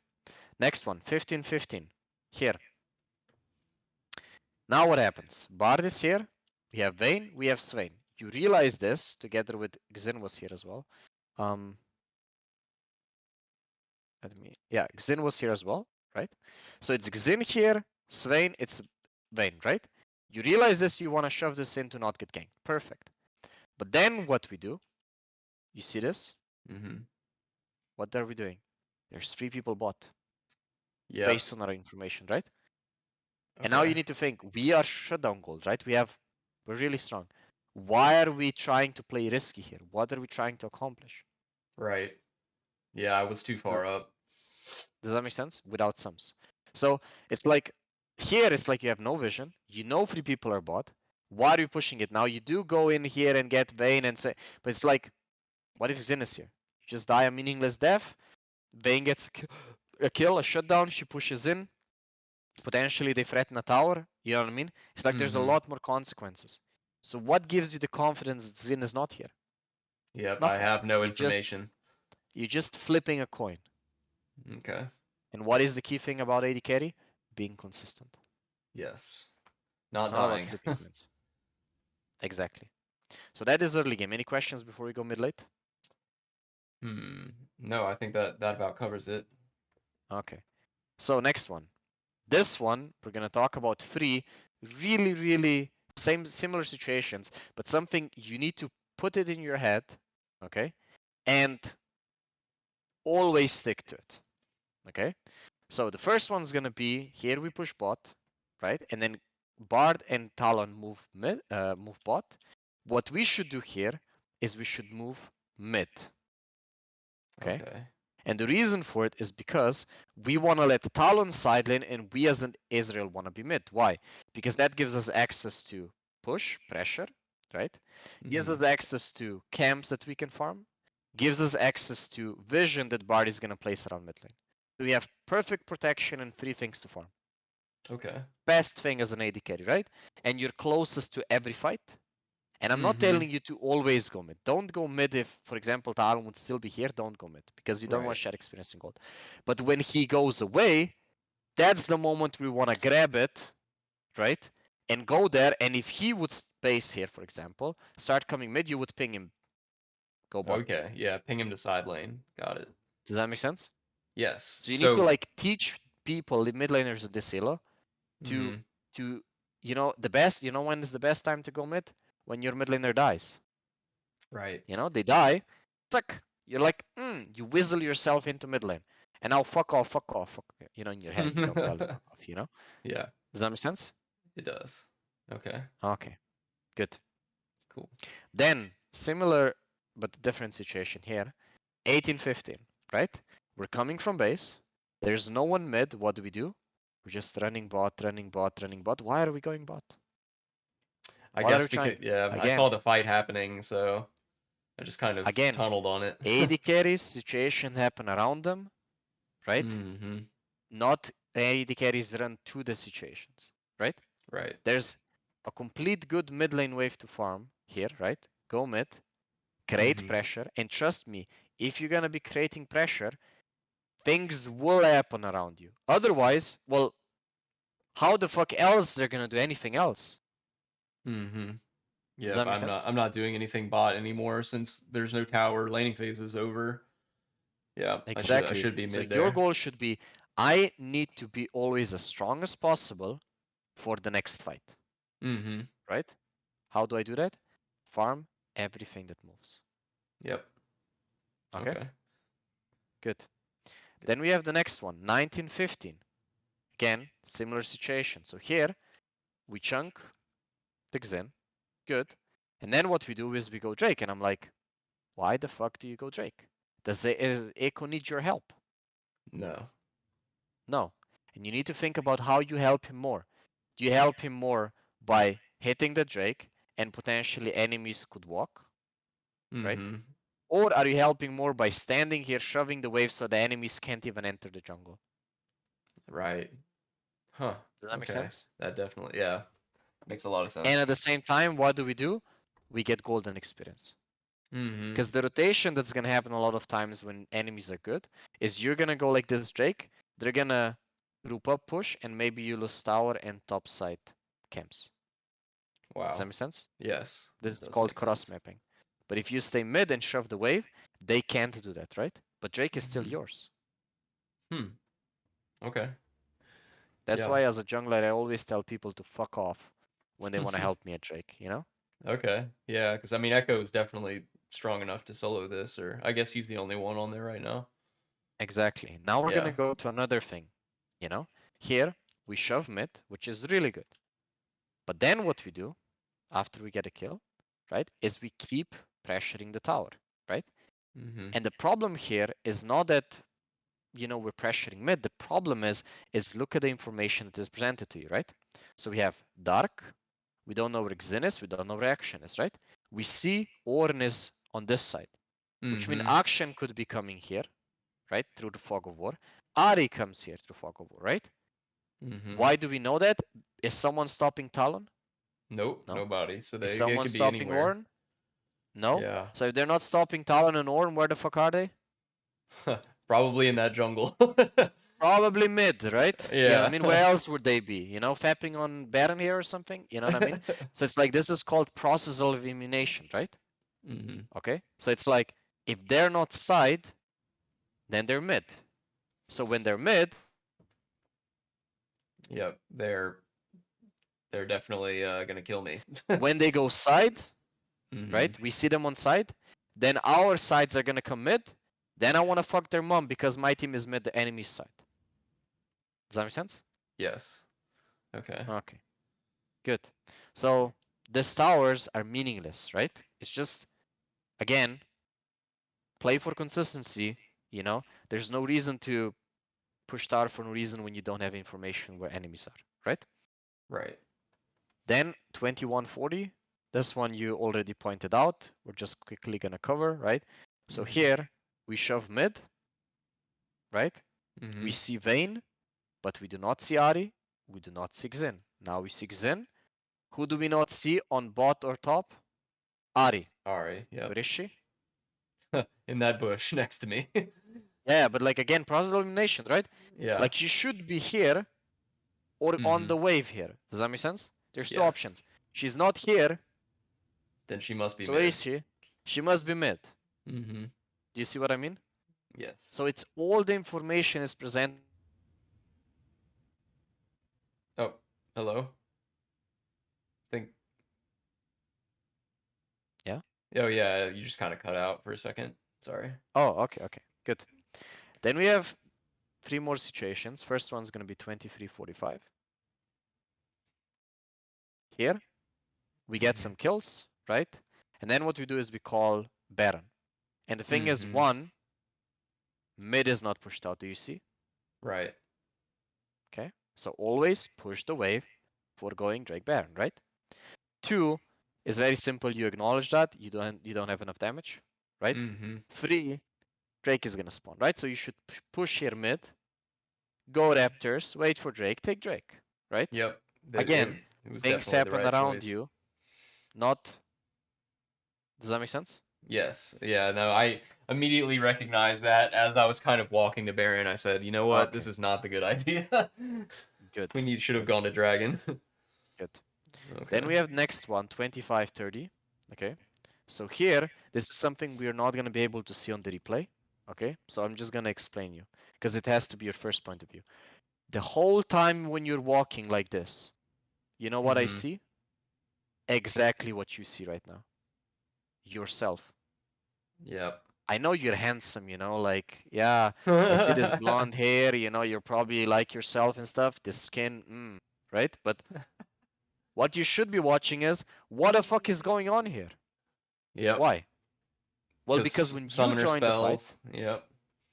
Next one, 15-15. Here. Now what happens? Bard is here. We have Vayne, we have Swain. you realize this together with Xin was here as well. Xin was here as well, right? So it's Xin here, Swain, it's Vayne, right? You realize this, you want to shove this in to not get ganked. Perfect. But then what we do, you see this? Mm-hmm. What are we doing? There's 3 people bot Yeah. based on our information, right? Okay. And now you need to think, we are shutdown gold, right? We're really strong. Why are we trying to play risky here? What are we trying to accomplish? Right. Yeah, I was too far up. Does that make sense? Without sums. So it's like here it's like you have no vision. You know 3 people are bot. Why are you pushing it? Now you do go in here and get Vayne and say, but it's like, what if Xin is here? You just die a meaningless death. Vayne gets a kill, a shutdown. She pushes in. Potentially they threaten a tower. You know what I mean? It's like there's a lot more consequences. So what gives you the confidence that Xin is not here? Yep, Nothing. I have no You information. You're just flipping a coin. Okay. And what is the key thing about AD carry? Being consistent. Yes. Not It's not about dying. flipping coins. Exactly. So that is early game. Any questions before we go mid late? No, I think that about covers it. Okay. So next one. This one, we're gonna talk about 3 really similar situations, but something you need to put it in your head, okay? And always stick to it. Okay? So the first one's gonna be here we push bot, right? And then Bard and Talon move move bot. What we should do here is we should move mid. Okay? And the reason for it is because we want to let Talon side lane and we as an Ezreal want to be mid. Why? Because that gives us access to push, pressure, right? Gives us access to camps that we can farm. Gives us access to vision that Bard is going to place around mid lane. So we have perfect protection and 3 things to farm. Okay. Best thing as an AD carry, right? And you're closest to every fight. And I'm not telling you to always go mid. Don't go mid if, for example, Talon would still be here. Don't go mid because you don't want to share experience in gold. But when he goes away, that's the moment we want to grab it, right? And go there. And if he would space here, for example, start coming mid, you would ping him. Go bot. Okay. Yeah, ping him to side lane. Got it. Does that make sense? Yes. So you need to like teach people, the mid laners of this elo, to you know the best. You know when is the best time to go mid? When your mid laner dies. Right. You know, they die. Tuck. You're like, you whistle yourself into mid lane. And now fuck off, you know, in your head. You don't tell them fuck off, you know? Yeah. Does that make sense? It does. Okay. Okay. Good. Cool. Then, similar but different situation here. 18-15, right? We're coming from base. There's no one mid. What do? We're just running bot. Why are we going bot? I What are guess we because trying? I saw the fight happening, so I just kind of tunneled on it. AD carries situation happen around them, right? Not AD carries run to the situations, right? Right. There's a complete good mid lane wave to farm here, right? Go mid, create pressure, and trust me, if you're gonna be creating pressure, things will happen around you. Otherwise, well, how the fuck else they're gonna do anything else? Yeah, I'm not doing anything bot anymore since there's no tower. Laning phase is over. Yeah, exactly. I should be mid so there. Your goal should be, I need to be always as strong as possible for the next fight. Right? How do I do that? Farm everything that moves. Yep. Okay. Good. Then we have the next one, 19-15. Again, similar situation. So here, we chunk the Xin. Good. And then what we do is we go Drake. And I'm like, why the fuck do you go Drake? Does Echo need your help? No. No. And you need to think about how you help him more. Do you help him more by hitting the Drake and potentially enemies could walk? Right? Or are you helping more by standing here, shoving the wave so the enemies can't even enter the jungle? Right. Huh. Does that make sense? That definitely, yeah. Makes a lot of sense. And at the same time, what do? We get golden experience. Because the rotation that's going to happen a lot of times when enemies are good is you're going to go like this Drake, they're going to group up push, and maybe you lose tower and top side camps. Wow. Does that make sense? Yes. This it is does called make cross sense. mapping. But if you stay mid and shove the wave, they can't do that, right? But Drake is still Mhm. yours. Okay. That's Yeah. why as a jungler, I always tell people to fuck off when they want to help me at Drake, you know? Okay. Yeah, because I mean, Echo is definitely strong enough to solo this, or I guess he's the only one on there right now. Exactly. Now we're Yeah. gonna go to another thing, you know? Here, we shove mid, which is really good. But then what we do, after we get a kill, right, is we keep pressuring the tower, right? Mm-hmm. And the problem here is not that, we're pressuring mid. The problem is look at the information that is presented to you, right? So we have Dark, we don't know where Xin is, we don't know where Action is, right? We see Ornn is on this side, which means Mm-hmm. Action could be coming here, right, through the Fog of War. Ahri comes here through Fog of War, right? Mm-hmm. Why do we know that? Is someone stopping Talon? Nope, No. nobody. So Is it someone could be stopping anywhere. Ornn? No. Yeah. So if they're not stopping Talon and Ornn, where the fuck are they? Probably in that jungle. Probably mid, right? You know what I Yeah. mean? Where else would they be? Fapping on Baron here or something? You know what I mean? So it's like this is called process of elimination, right? Mm-hmm. Okay? So it's like if they're not side, then they're mid. So when they're mid, Yep. They're definitely gonna kill me. when they go side, Mm-hmm. right? We see them on side, then our sides are gonna come mid. Then I wanna fuck their mom because my team is mid the enemy side. Does that make sense? Yes. Okay. Okay. Good. So these towers are meaningless, right? It's just again, play for consistency, There's no reason to push tower for no reason when you don't have information where enemies are, right? Right. Then 2140, this one you already pointed out. We're just quickly gonna cover, right? So Mhm. here we shove mid, right? Mm-hmm. We see Vayne, but we do not see Ahri. We do not see Xin. Now we see Xin. Who do we not see on bot or top? Ahri. Alright. Yep. Where is she? In that bush next to me. Yeah, but like again, process of elimination, right? Yeah. Like she should be here or on Mm-hmm. the wave here. Does that make sense? There's two Yes. options. She's not here, Then she must be so where mid. is she? She must be mid. Mm-hmm. Do you see what I mean? Yes. So it's all the information is presented. Oh, hello. Think. Yeah? Oh yeah, you just kind of cut out for a second. Sorry. Oh, okay, good. Then we have 3 more situations. First one's gonna be 23:45. Here, we get some kills, right? And then what we do is we call Baron. And the thing is, Mhm. one, mid is not pushed out. Do you see? Right. Okay, so always push the wave for going Drake Baron, right? 2 is very simple. You acknowledge that you don't have enough damage, right? Mm-hmm. 3, Drake is gonna spawn, right? So you should push here mid, go Raptors, wait for Drake, take Drake, right? Yep. Again, It was things definitely the happen right around choice. you, not. Does that make sense? Yes. Yeah. No, I immediately recognized that as I was kind of walking to Baron. I said, you know what? This Okay, is not the good idea. good, Should have good, gone to Dragon. good. Okay. Then we have next one, 25:30. Okay, so here, this is something we are not gonna be able to see on the replay. Okay, so I'm just gonna explain you because it has to be your first point of view. The whole time when you're walking like this, you know what I Mhm. see? Exactly what you see right now. Yourself. Yep. I know you're handsome, like, yeah, I see this blonde hair, you're probably like yourself and stuff, the skin, right? But what you should be watching is, what the fuck is going on here? Yep. Why? Well, because Because when you summoner join the fight, spells. Yep.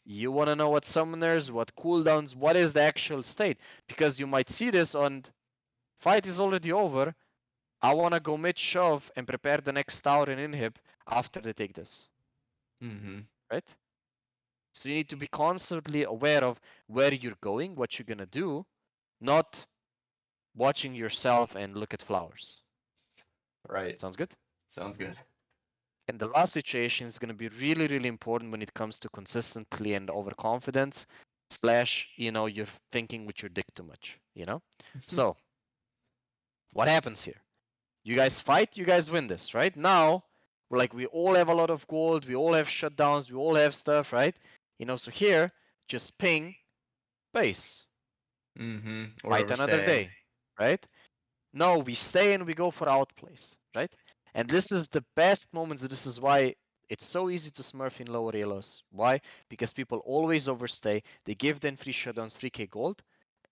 you want to know what summoners, what cooldowns, what is the actual state. Because you might see this on fight is already over. I want to go mid shove and prepare the next tower and inhib after they take this. Mm-hmm. Right? So you need to be constantly aware of where you're going, what you're going to do, not watching yourself and look at flowers. Right. Sounds good? Sounds good. And the last situation is going to be really, really important when it comes to consistently and overconfidence / you're thinking with your dick too much, So what happens here? You guys fight, you guys win this, right? Now, we're like, we all have a lot of gold, we all have shutdowns, we all have stuff, right? So here, just ping, base, Or fight another overstay. day, right? No, we stay and we go for outplays, right? And this is the best moments. This is why it's so easy to smurf in lower elos. Why? Because people always overstay. They give them free shutdowns, 3k gold,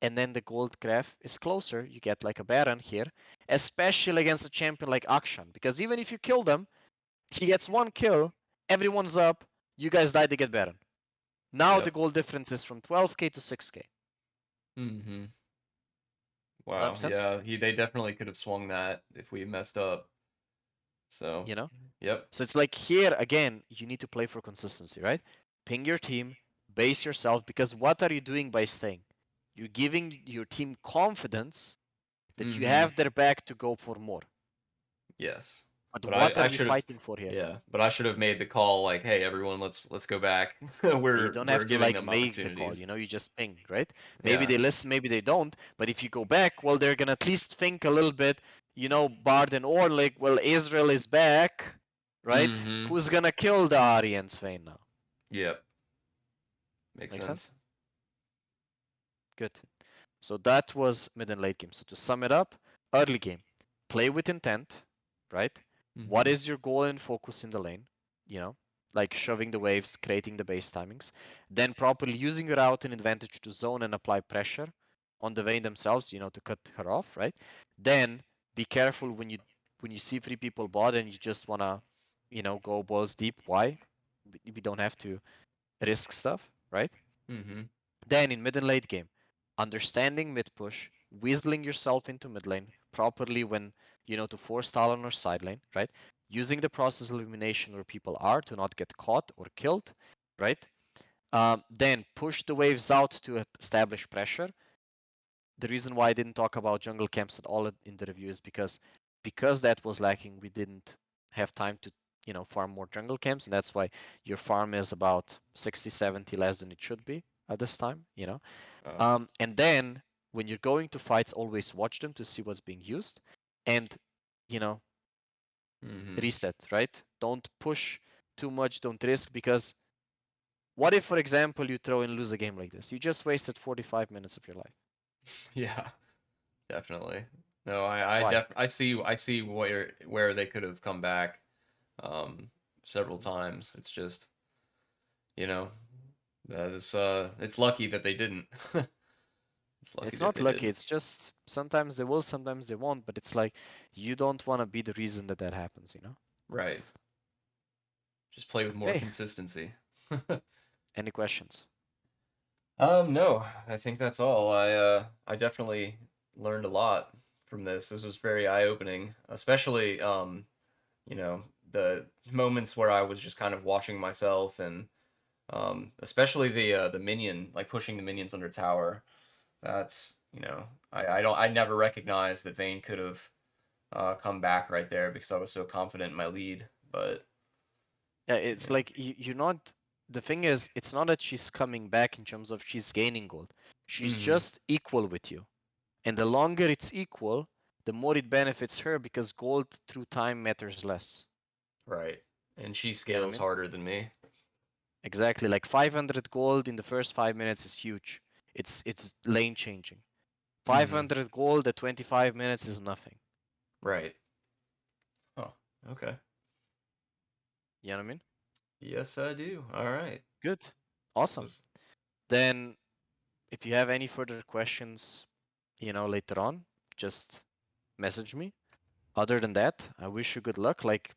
and then the gold graph is closer. You get like a Baron here, especially against a champion like Akshan. Because even if you kill them, he gets 1 kill, everyone's up, you guys die, they get Baron. Now the Yep. gold difference is from 12k to 6k. Wow. Makes sense? Yeah. They definitely could have swung that if we messed up. So. Yep. So it's like here again, you need to play for consistency, right? Ping your team, base yourself, because what are you doing by staying? You're giving your team confidence that you have their back to go for more. Yes. But But what I are we should have. fighting for here? Yeah. But I should have made the call like, hey, everyone, let's go back. You we're don't we're have to giving like them make the call, opportunities. you just ping, right? Maybe Yeah. they listen, maybe they don't. But if you go back, well, they're gonna at least think a little bit, Bard and Orlick, well, Israel is back, right? Who's gonna kill the Ari and Swain now? Yep. Makes Make sense. Good. So that was mid and late game. So to sum it up, early game, play with intent, right? What is your goal and focus in the lane? Like shoving the waves, creating the base timings. Then properly using your out and advantage to zone and apply pressure on the Vayne themselves, to cut her off, right? Then be careful when you see 3 people bot and you just wanna, go balls deep. Why? We don't have to risk stuff, right? Then in mid and late game, understanding mid push, weaseling yourself into mid lane properly when to force Talon or side lane, right? Using the process elimination where people are to not get caught or killed, right? Then push the waves out to establish pressure. The reason why I didn't talk about jungle camps at all in the review is because that was lacking. We didn't have time to farm more jungle camps, and that's why your farm is about 60, 70 less than it should be at this time. And then when you're going to fights, always watch them to see what's being used, and reset, right? Don't push too much, don't risk, because what if, for example, you throw and lose a game like this? You just wasted 45 minutes of your life. Yeah, definitely. No, Why? I see where they could have come back several times. It's just, it's lucky that they didn't. It's not lucky, it's just sometimes they will, sometimes they won't, but it's like you don't want to be the reason that happens, Right. Just play with more Hey. consistency. Any questions? No, I think that's all. I definitely learned a lot from this. This was very eye-opening, especially the moments where I was just kind of watching myself, and especially the minion, like pushing the minions under tower. That's I never recognized that Vayne could have come back right there because I was so confident in my lead. But yeah, it's like you're not. The thing is, it's not that she's coming back in terms of she's gaining gold. She's just equal with you. And the longer it's equal, the more it benefits her because gold through time matters less. Right. And she scales harder than me. Exactly. Like 500 gold in the first 5 minutes is huge. It's lane changing. 500 gold at 25 minutes is nothing. Right. Oh, okay. You know what I mean? Yes, I do. All right. Good. Awesome. Then, if you have any further questions, later on, just message me. Other than that, I wish you good luck. Like,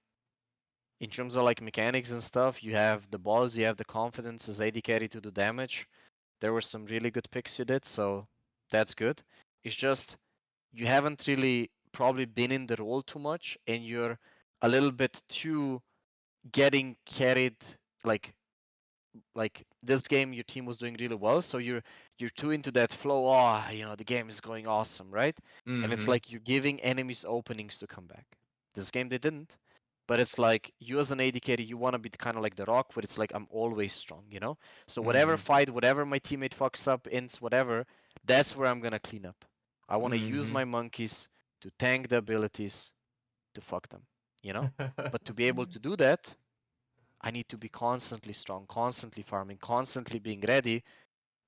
in terms of like mechanics and stuff, you have the balls, you have the confidence as AD carry to do damage. There were some really good picks you did, so that's good. It's just you haven't really probably been in the role too much, and you're a little bit too getting carried. Like this game, your team was doing really well, so you're too into that flow. Oh, the game is going awesome, right? And it's like you're giving enemies openings to come back. This game they didn't, but it's like you as an AD carry, you want to be kind of like the Rock, where it's like I'm always strong, So whatever fight, whatever my teammate fucks up, ints, whatever, that's where I'm gonna clean up. I want to use my monkeys to tank the abilities, to fuck them, you know? But to be able to do that, I need to be constantly strong, constantly farming, constantly being ready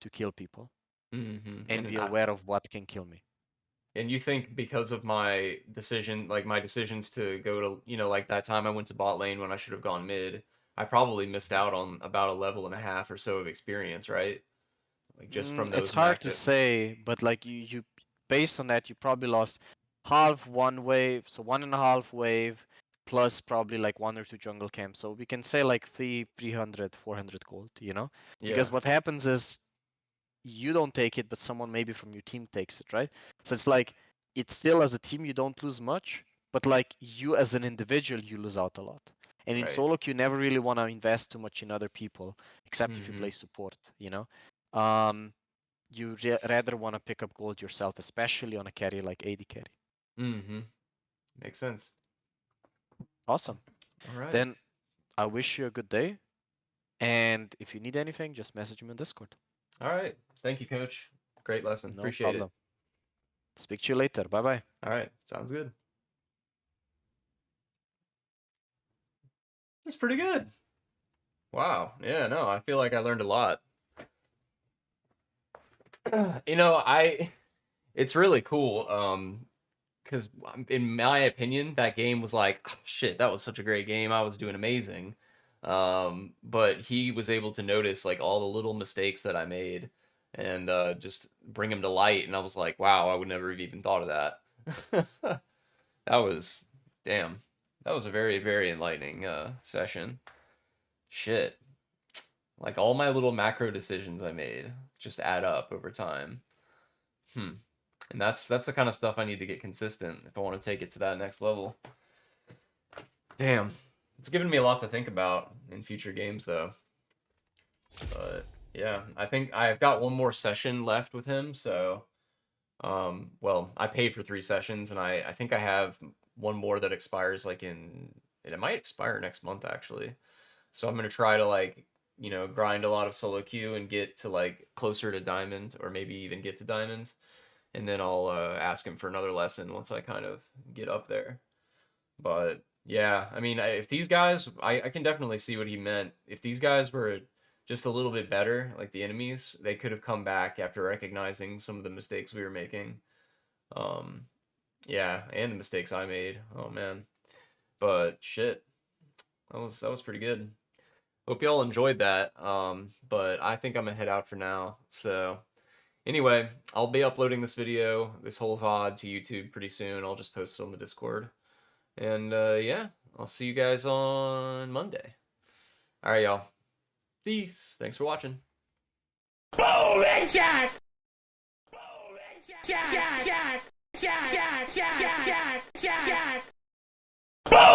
to kill people and be aware of what can kill me. And you think because of my decision, like my decisions to go to, you know, like that time I went to bot lane when I should have gone mid, I probably missed out on about a level and a half or so of experience, right? Like just from It's those hard to say, but like you based on that, you probably lost half one wave, so 1.5 wave plus probably like 1 or 2 jungle camps. So we can say like 300, 400 gold, you know? Because Yeah, what happens is you don't take it, but someone maybe from your team takes it, right? So it's like it's still as a team you don't lose much, but like you as an individual you lose out a lot. And in right. solo queue, you never really want to invest too much in other people, except if you play support, you know. You rather want to pick up gold yourself, especially on a carry like AD carry. Makes sense. Awesome. All right. Then I wish you a good day. And if you need anything, just message me on Discord. All right. Thank you, coach. Great lesson. No Appreciate problem. it. Speak to you later. Bye bye. All right. Sounds good. That's pretty good. Wow. Yeah, no, I feel like I learned a lot. You know, it's really cool. Because in my opinion, that game was like, oh, shit, that was such a great game. I was doing amazing. But he was able to notice like all the little mistakes that I made and just bring them to light. And I was like, wow, I would never have even thought of that. That was, damn, that was a very, very enlightening session. Shit. Like all my little macro decisions I made just add up over time. And that's the kind of stuff I need to get consistent if I want to take it to that next level. Damn. It's given me a lot to think about in future games though. But yeah, I think I've got one more session left with him, so well, I paid for 3 sessions and I think I have one more that expires like it might expire next month actually. So I'm going to try to like, you know, grind a lot of solo queue and get to like closer to diamond or maybe even get to diamond. And then I'll ask him for another lesson once I kind of get up there. But yeah, I mean, if these guys, I can definitely see what he meant. If these guys were just a little bit better, like the enemies, they could have come back after recognizing some of the mistakes we were making. Yeah, and the mistakes I made. Oh man. But shit, that was pretty good. Hope y'all enjoyed that. But I think I'm gonna head out for now. So anyway, I'll be uploading this video, this whole VOD to YouTube pretty soon. I'll just post it on the Discord. And yeah, I'll see you guys on Monday. All right, y'all. Peace. Thanks for watching. Boom and Jack! Boom and Jack! Jack! Jack! Jack! Jack! Jack! Jack! Jack! Jack! Boom!